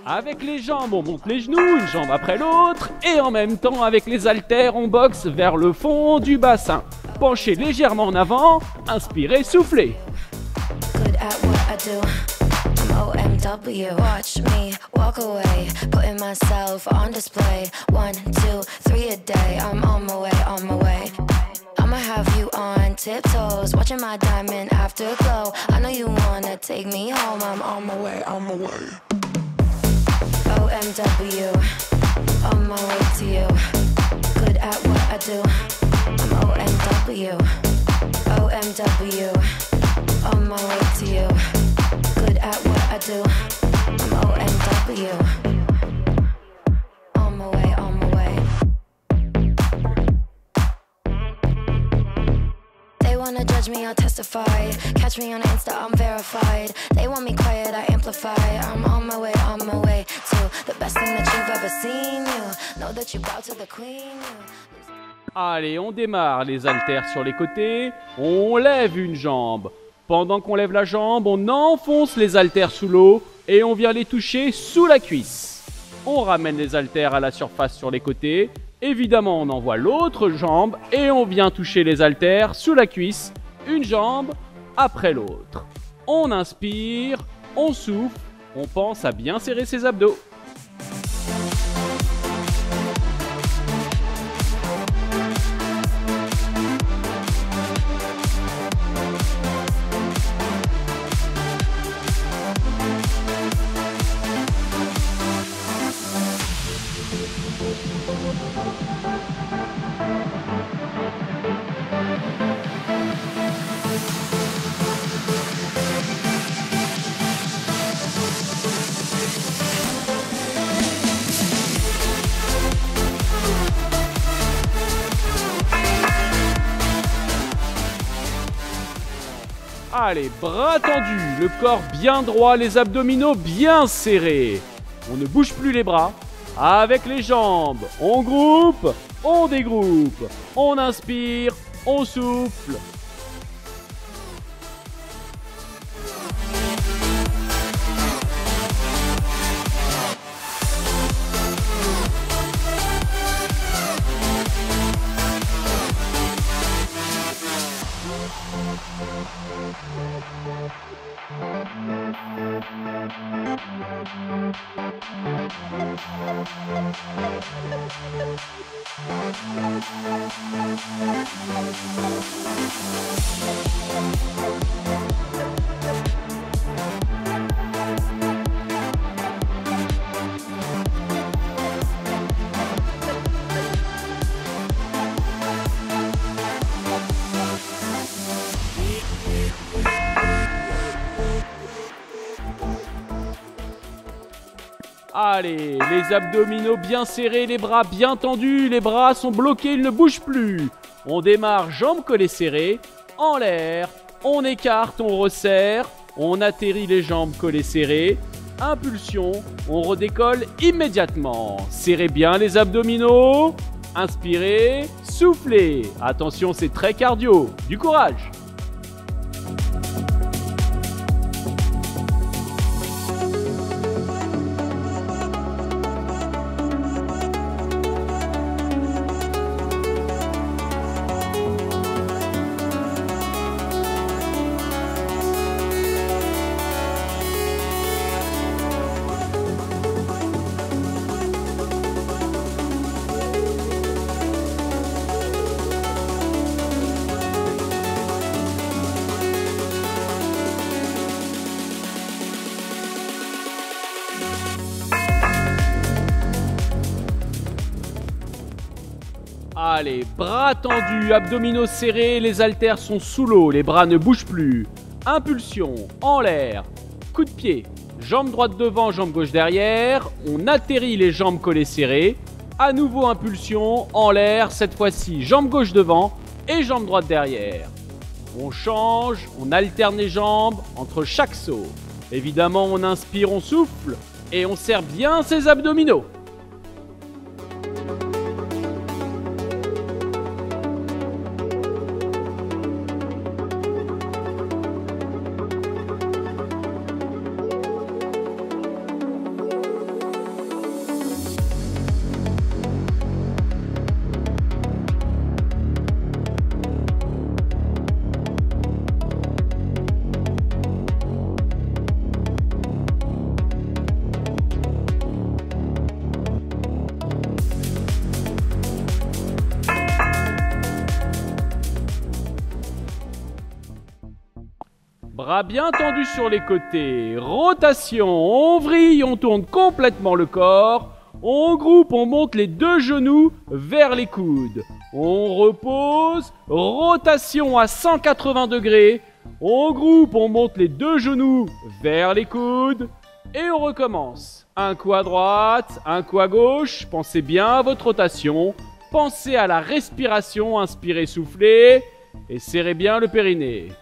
Avec les jambes, on monte les genoux, une jambe après l'autre. Et en même temps, avec les haltères, on boxe vers le fond du bassin. Penchez légèrement en avant, inspirez, soufflez. Good at what I do. I'm OMW. Watch me walk away, putting myself on display. 1, 2, 3 a day. I'm on my way, on my way. I'ma have you on tiptoes, watching my diamond afterglow. I know you wanna take me home. I'm on my way, on my way. OMW, on my way to you. Good at what I do. I'm OMW. OMW, on my way to you. Good at what I do. I'm OMW. On my way, on my way. They wanna judge me, I'll testify. Catch me on Insta, I'm verified. They want me quiet, I amplify. I'm on my way to the best thing that you've ever seen. You know that you bow to the queen. Allez, on démarre les haltères sur les côtés. On lève une jambe. Pendant qu'on lève la jambe, on enfonce les haltères sous l'eau et on vient les toucher sous la cuisse. On ramène les haltères à la surface sur les côtés. Évidemment, on envoie l'autre jambe et on vient toucher les haltères sous la cuisse, une jambe après l'autre. On inspire, on souffle, on pense à bien serrer ses abdos. Allez, bras tendus, le corps bien droit, les abdominaux bien serrés. On ne bouge plus les bras. Avec les jambes, on groupe, on dégroupe. On inspire, on souffle. Allez, les abdominaux bien serrés, les bras bien tendus, les bras sont bloqués, ils ne bougent plus. On démarre, jambes collées serrées, en l'air, on écarte, on resserre, on atterrit les jambes collées serrées, impulsion, on redécolle immédiatement. Serrez bien les abdominaux, inspirez, soufflez. Attention, c'est très cardio, du courage. Allez, bras tendus, abdominaux serrés, les haltères sont sous l'eau, les bras ne bougent plus. Impulsion, en l'air, coup de pied, jambe droite devant, jambe gauche derrière. On atterrit les jambes collées serrées. À nouveau impulsion, en l'air, cette fois-ci jambe gauche devant et jambe droite derrière. On change, on alterne les jambes entre chaque saut. Évidemment, on inspire, on souffle et on serre bien ses abdominaux. Bras bien tendus sur les côtés. Rotation, on vrille, on tourne complètement le corps. On groupe, on monte les deux genoux vers les coudes. On repose, rotation à 180 degrés. On groupe, on monte les deux genoux vers les coudes. Et on recommence. Un coup à droite, un coup à gauche. Pensez bien à votre rotation. Pensez à la respiration, inspirez, soufflez. Et serrez bien le périnée.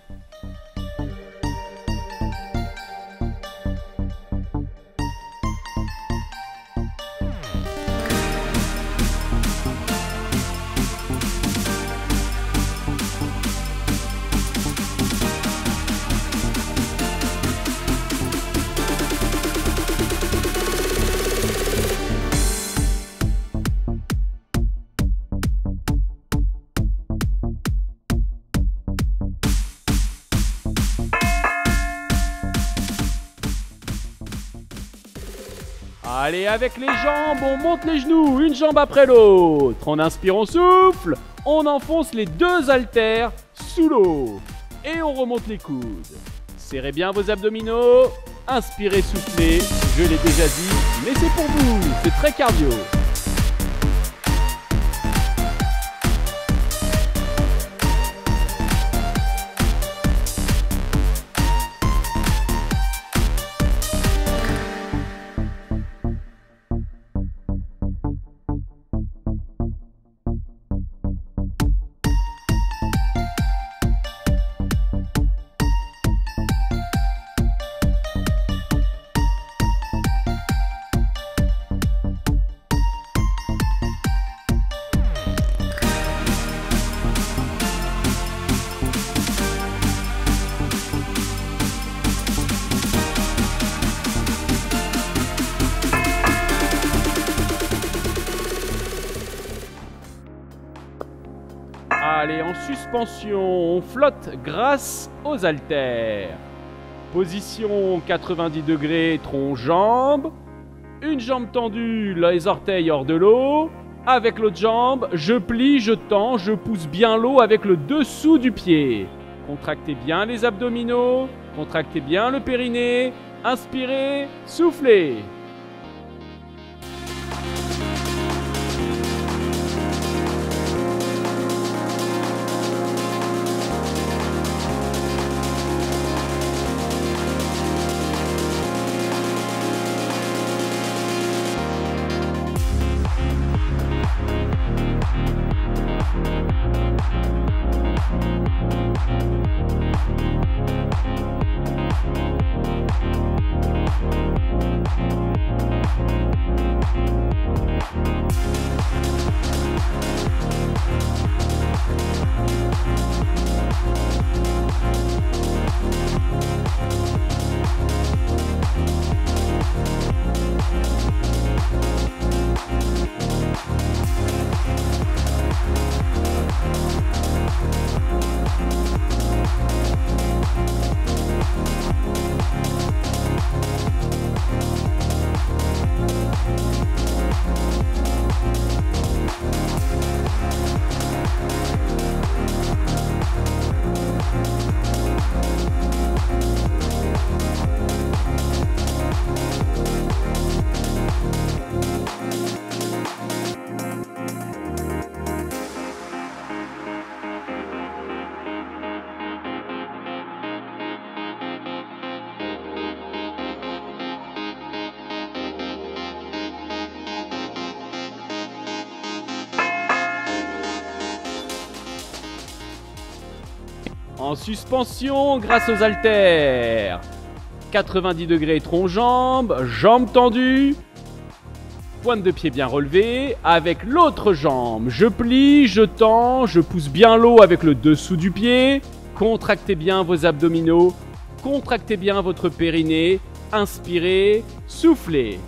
Allez, avec les jambes, on monte les genoux, une jambe après l'autre. On inspire, on souffle. On enfonce les deux haltères sous l'eau. Et on remonte les coudes. Serrez bien vos abdominaux. Inspirez, soufflez. Je l'ai déjà dit, mais c'est pour vous. C'est très cardio. Allez, en suspension, on flotte grâce aux haltères. Position 90 degrés, tronc-jambe. Une jambe tendue, les orteils hors de l'eau. Avec l'autre jambe, je plie, je tends, je pousse bien l'eau avec le dessous du pied. Contractez bien les abdominaux, contractez bien le périnée. Inspirez, soufflez. En suspension grâce aux haltères. 90 degrés tronc-jambe, jambes tendues. Pointe de pied bien relevée. Avec l'autre jambe, je plie, je tends, je pousse bien l'eau avec le dessous du pied. Contractez bien vos abdominaux. Contractez bien votre périnée. Inspirez, soufflez.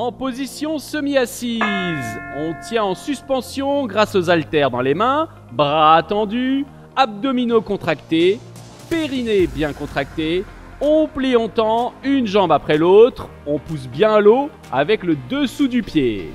En position semi-assise, on tient en suspension grâce aux haltères dans les mains, bras tendus, abdominaux contractés, périnée bien contracté. On plie, on tend, une jambe après l'autre, on pousse bien l'eau avec le dessous du pied.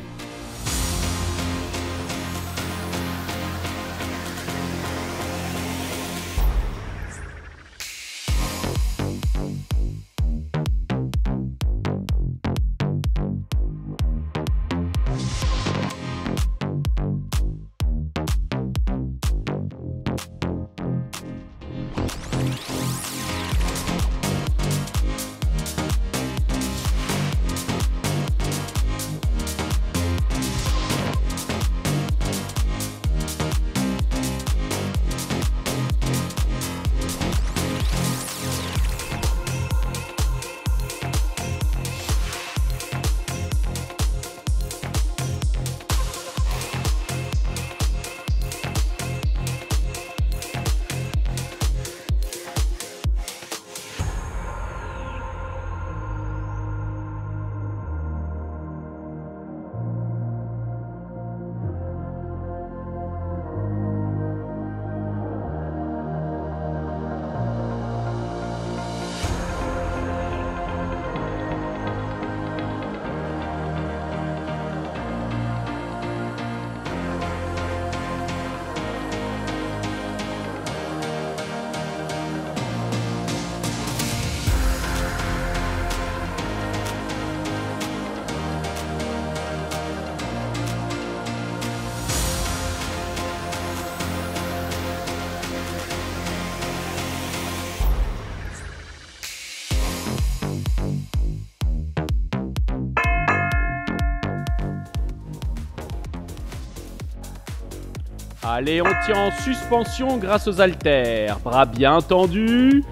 Allez, on tient en suspension grâce aux haltères. Bras bien tendus.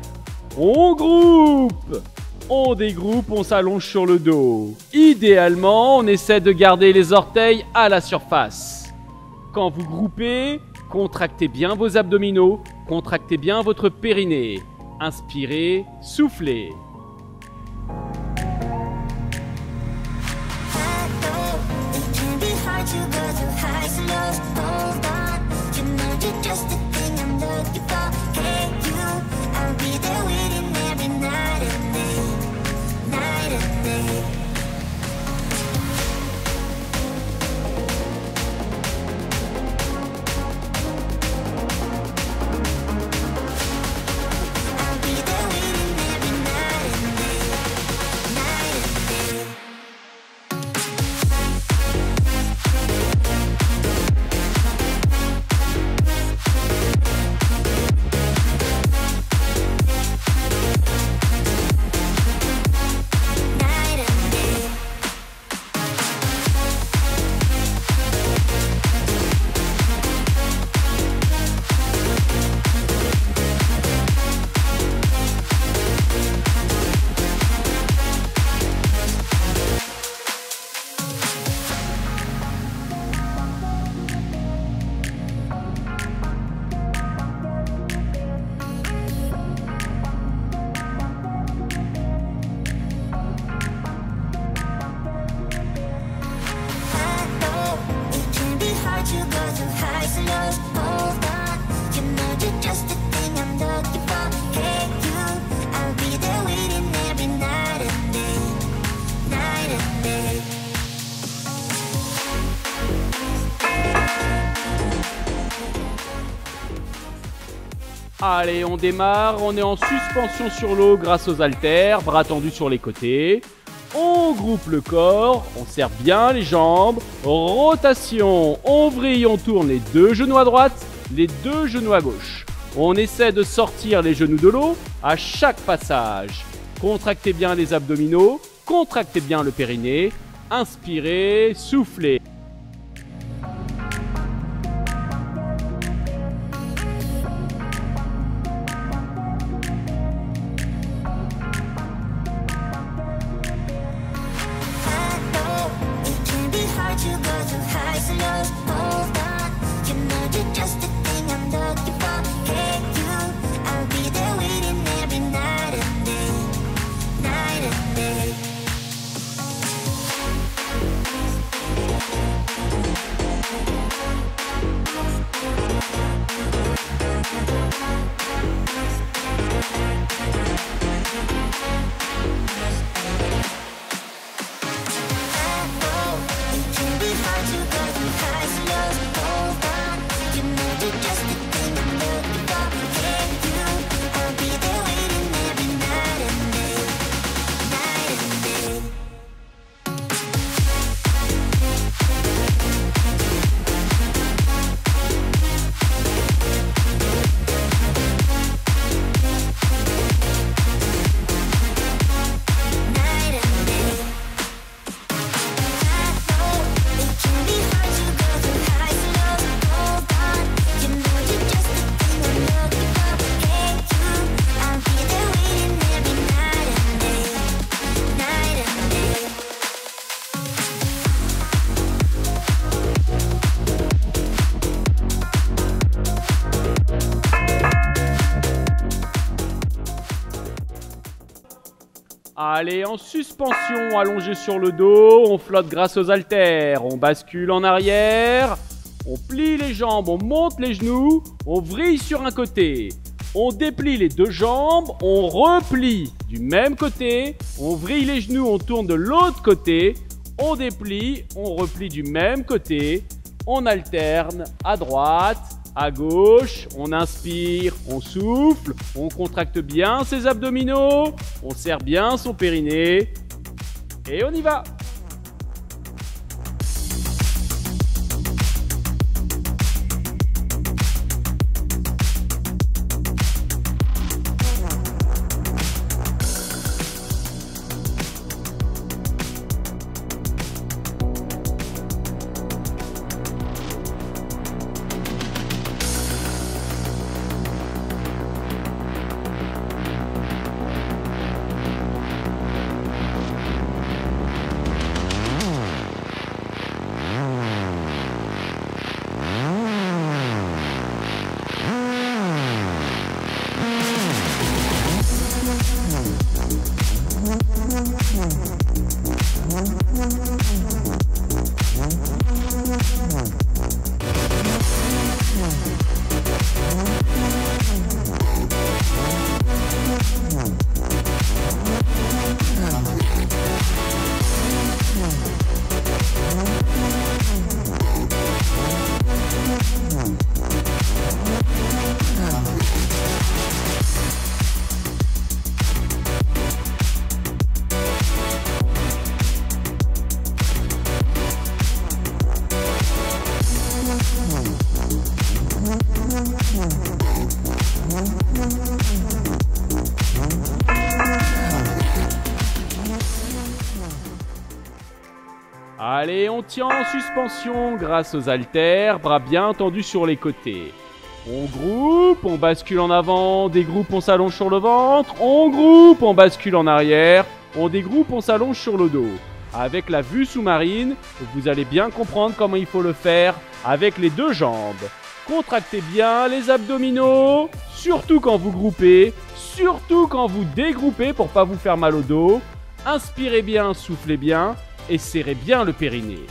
On groupe. On dégroupe, on s'allonge sur le dos. Idéalement, on essaie de garder les orteils à la surface. Quand vous groupez, contractez bien vos abdominaux. Contractez bien votre périnée. Inspirez, soufflez. Allez, on démarre, on est en suspension sur l'eau grâce aux haltères, bras tendus sur les côtés. On groupe le corps, on serre bien les jambes. Rotation, on vrille, on tourne les deux genoux à droite, les deux genoux à gauche. On essaie de sortir les genoux de l'eau à chaque passage. Contractez bien les abdominaux, contractez bien le périnée. Inspirez, soufflez. Allez, en suspension, allongé sur le dos, on flotte grâce aux haltères, on bascule en arrière, on plie les jambes, on monte les genoux, on vrille sur un côté, on déplie les deux jambes, on replie du même côté, on vrille les genoux, on tourne de l'autre côté, on déplie, on replie du même côté, on alterne à droite, à gauche, on inspire, on souffle, on contracte bien ses abdominaux, on serre bien son périnée et on y va. Allez, on tient en suspension grâce aux haltères, bras bien tendus sur les côtés. On groupe, on bascule en avant, dégroupe, on s'allonge sur le ventre, on groupe, on bascule en arrière, on dégroupe, on s'allonge sur le dos. Avec la vue sous-marine, vous allez bien comprendre comment il faut le faire avec les deux jambes. Contractez bien les abdominaux, surtout quand vous groupez, surtout quand vous dégroupez pour pas vous faire mal au dos. Inspirez bien, soufflez bien et serrez bien le périnée.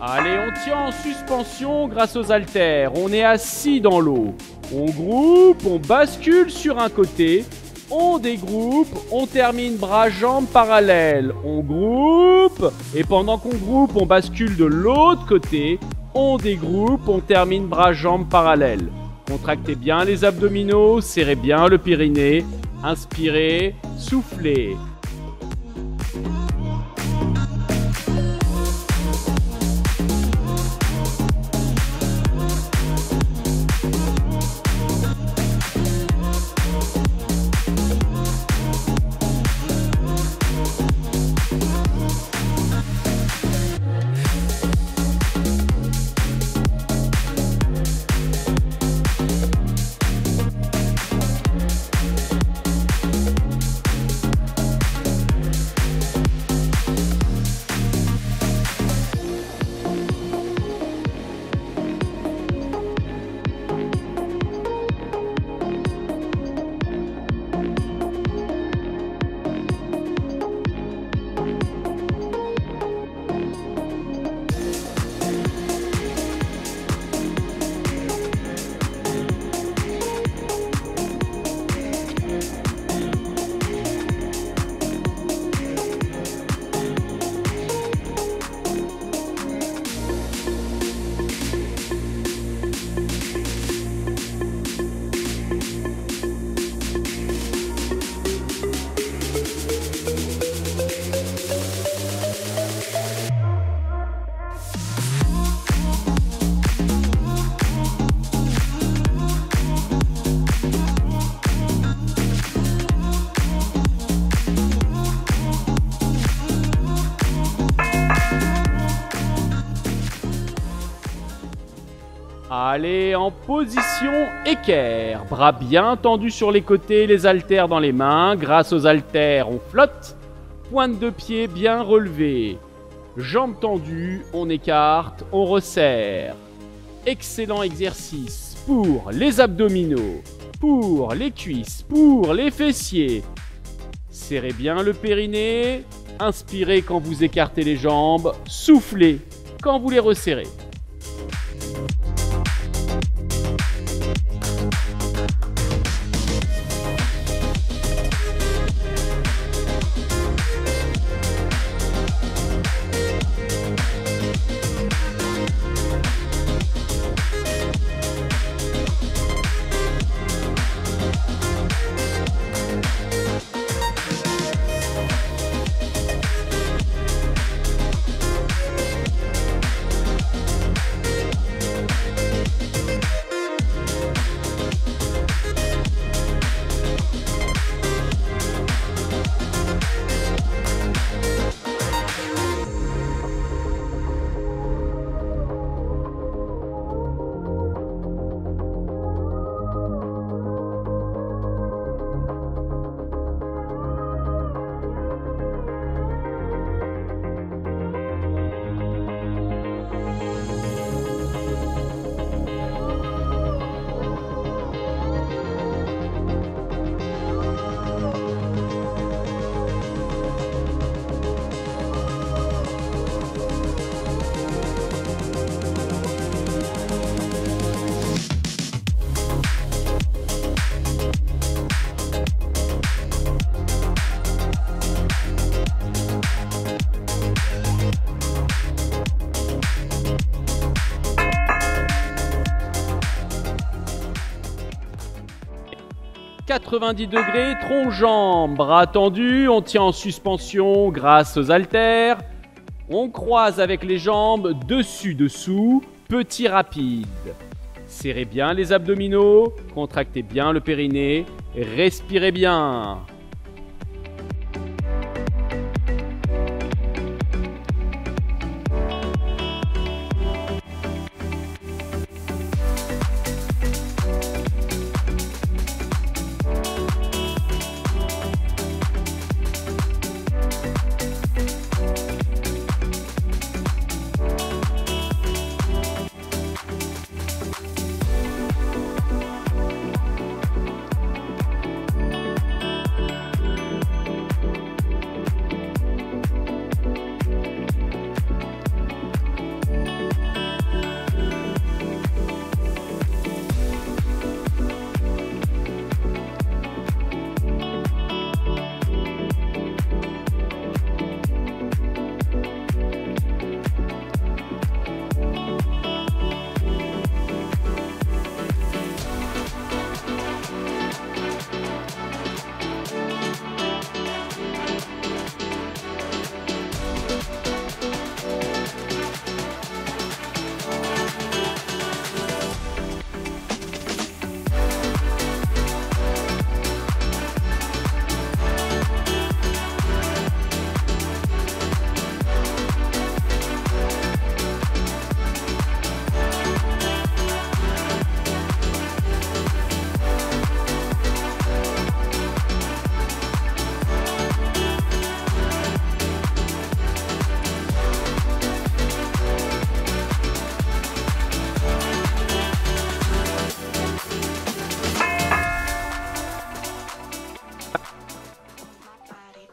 Allez, on tient en suspension grâce aux haltères. On est assis dans l'eau. On groupe, on bascule sur un côté. On dégroupe, on termine bras-jambes parallèles. On groupe, et pendant qu'on groupe, on bascule de l'autre côté. On dégroupe, on termine bras-jambes parallèles. Contractez bien les abdominaux, serrez bien le périnée. Inspirez, soufflez. Allez, en position équerre. Bras bien tendus sur les côtés, les haltères dans les mains. Grâce aux haltères, on flotte. Pointe de pied bien relevée. Jambes tendues, on écarte, on resserre. Excellent exercice pour les abdominaux, pour les cuisses, pour les fessiers. Serrez bien le périnée. Inspirez quand vous écartez les jambes. Soufflez quand vous les resserrez. « 90 degrés, tronc-jambe, bras tendus, on tient en suspension grâce aux haltères. On croise avec les jambes dessus-dessous, petit rapide. Serrez bien les abdominaux, contractez bien le périnée, respirez bien.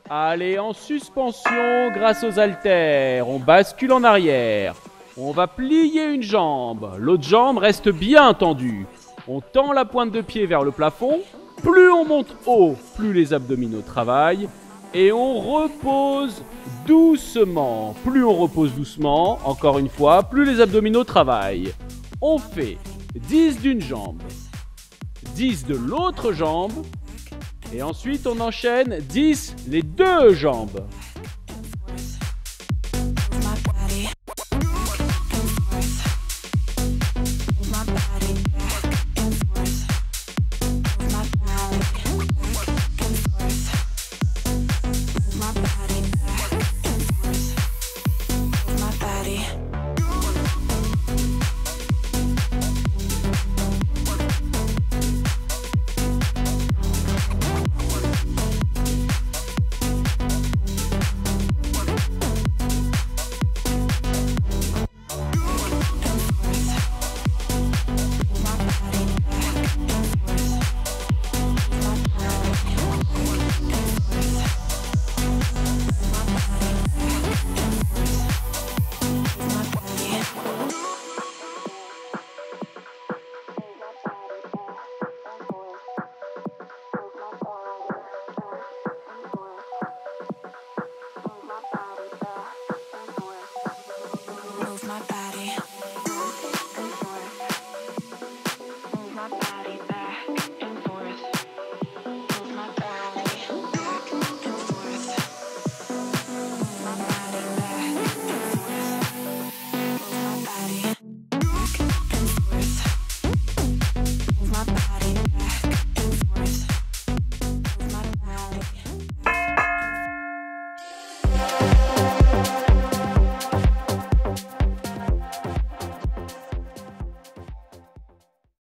Allez, en suspension grâce aux haltères, on bascule en arrière. On va plier une jambe, l'autre jambe reste bien tendue. On tend la pointe de pied vers le plafond. Plus on monte haut, plus les abdominaux travaillent. Et on repose doucement. Plus on repose doucement, encore une fois, plus les abdominaux travaillent. On fait 10 d'une jambe, 10 de l'autre jambe. Et ensuite, on enchaîne 10 les deux jambes.